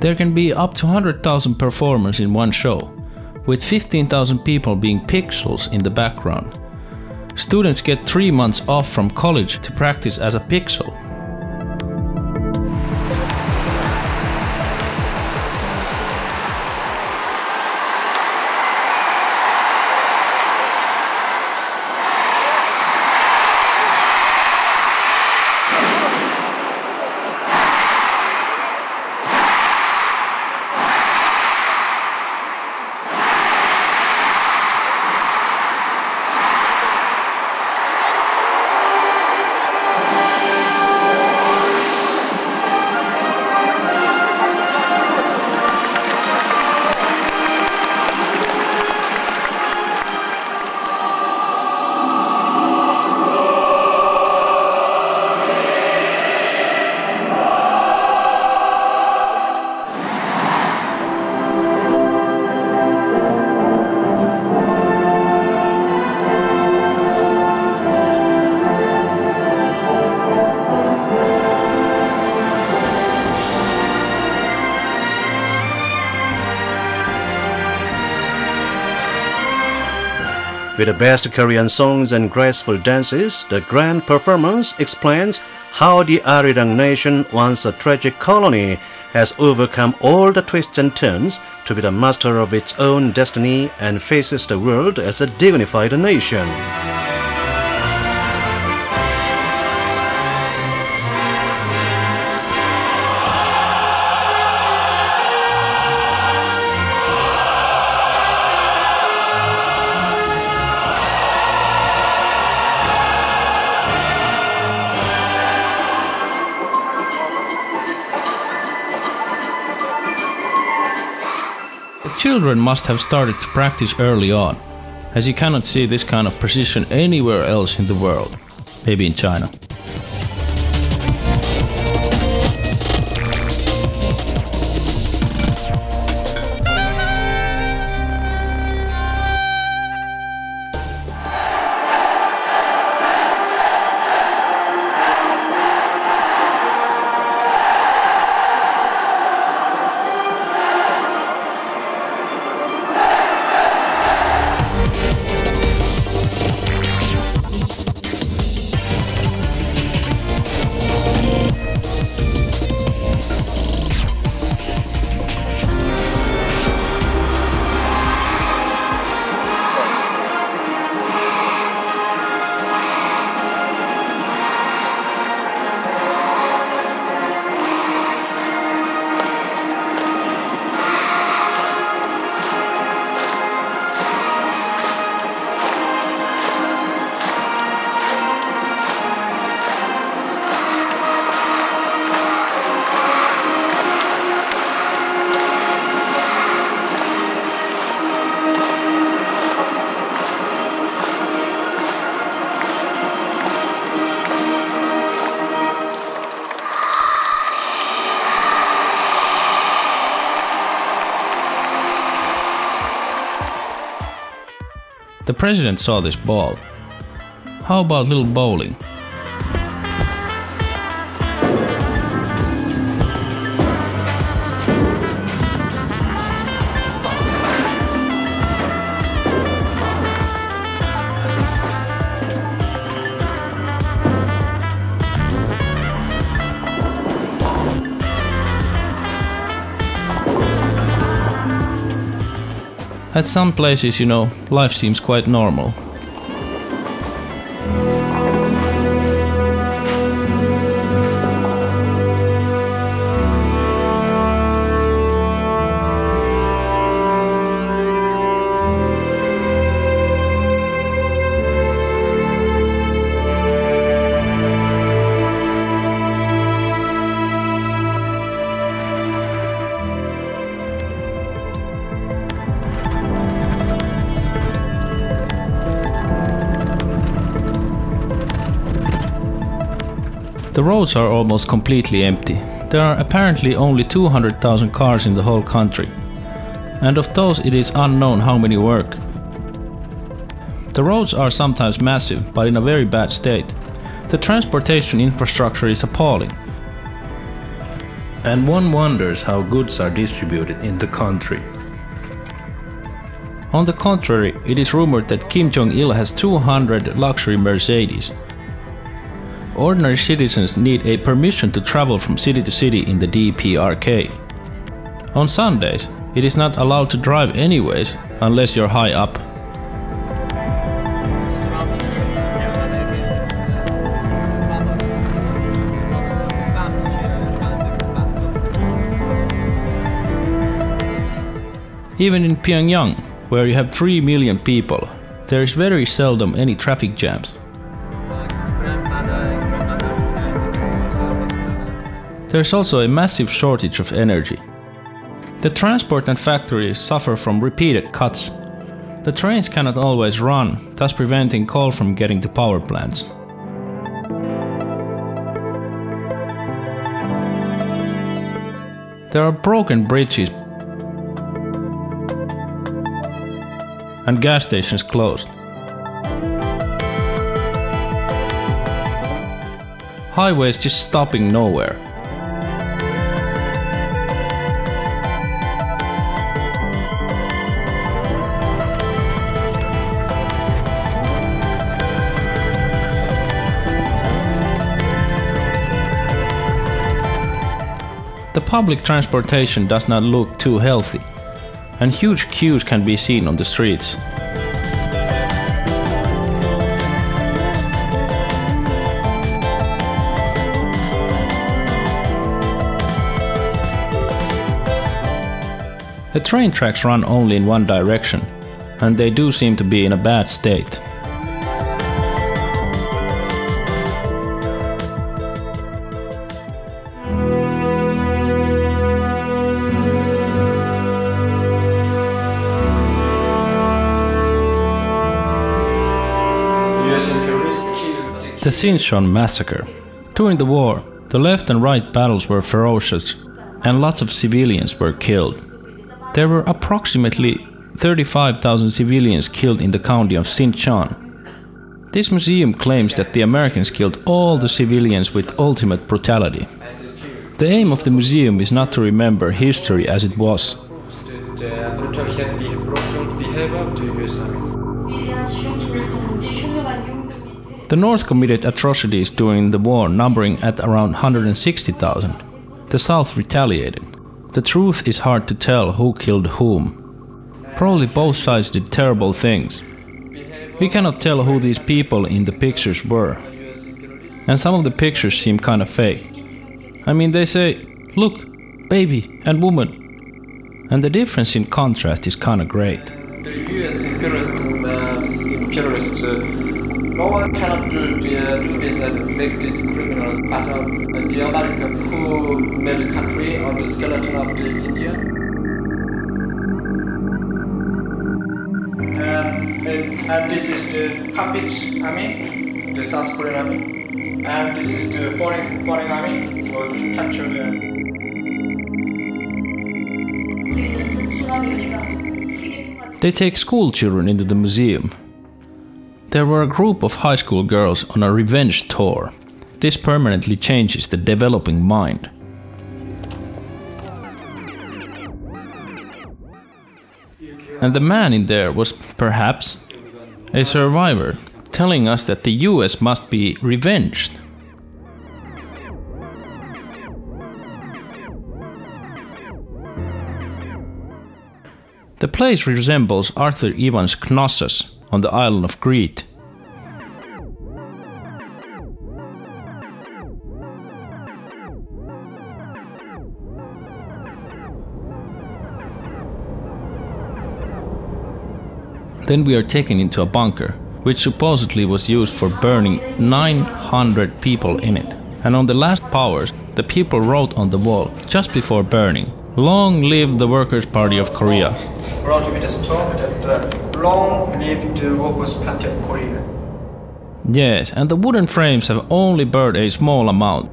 There can be up to 100,000 performers in one show, with 15,000 people being pixels in the background. Students get 3 months off from college to practice as a pixel. With the best Korean songs and graceful dances, the grand performance explains how the Arirang nation, once a tragic colony, has overcome all the twists and turns to be the master of its own destiny and faces the world as a dignified nation. Children must have started to practice early on, as you cannot see this kind of precision anywhere else in the world, maybe in China. The president saw this ball. How about little bowling? At some places, you know, life seems quite normal. The roads are almost completely empty. There are apparently only 200,000 cars in the whole country, and of those it is unknown how many work. The roads are sometimes massive, but in a very bad state. The transportation infrastructure is appalling. and one wonders how goods are distributed in the country. On the contrary, it is rumored that Kim Jong-il has 200 luxury Mercedes. Ordinary citizens need a permission to travel from city to city in the DPRK. On Sundays, it is not allowed to drive anyways, unless you're high up. Even in Pyongyang, where you have 3 million people, there is very seldom any traffic jams. There is also a massive shortage of energy. The transport and factories suffer from repeated cuts. The trains cannot always run, thus preventing coal from getting to power plants. There are broken bridges and gas stations closed. Highways just stopping nowhere. The public transportation does not look too healthy, and huge queues can be seen on the streets. The train tracks run only in one direction, and they do seem to be in a bad state. The Sinchon massacre. During the war, the left and right battles were ferocious, and lots of civilians were killed. There were approximately 35,000 civilians killed in the county of Sinchon. This museum claims that the Americans killed all the civilians with ultimate brutality. The aim of the museum is not to remember history as it was. The North committed atrocities during the war numbering at around 160,000. The South retaliated. The truth is hard to tell who killed whom. Probably both sides did terrible things. We cannot tell who these people in the pictures were. And some of the pictures seem kind of fake. I mean, they say, look, baby and woman. And the difference in contrast is kind of great. The US imperialists, no one cannot do this and make these criminals, but the American who made the country on the skeleton of the India. And this is the Cabbage Army, the South Korean Army, and this is the foreign Army who captured the. They take school children into the museum. There were a group of high school girls on a revenge tour. This permanently changes the developing mind. And the man in there was, perhaps, a survivor, telling us that the US must be revenged. The place resembles Arthur Evans' Knossos on the island of Crete. Then we are taken into a bunker, which supposedly was used for burning 900 people in it. And on the last powers, the people wrote on the wall, just before burning, "Long live the Workers' Party of Korea." Wrote with a stone that long live the Workers' Party of Korea. Yes, and the wooden frames have only burned a small amount.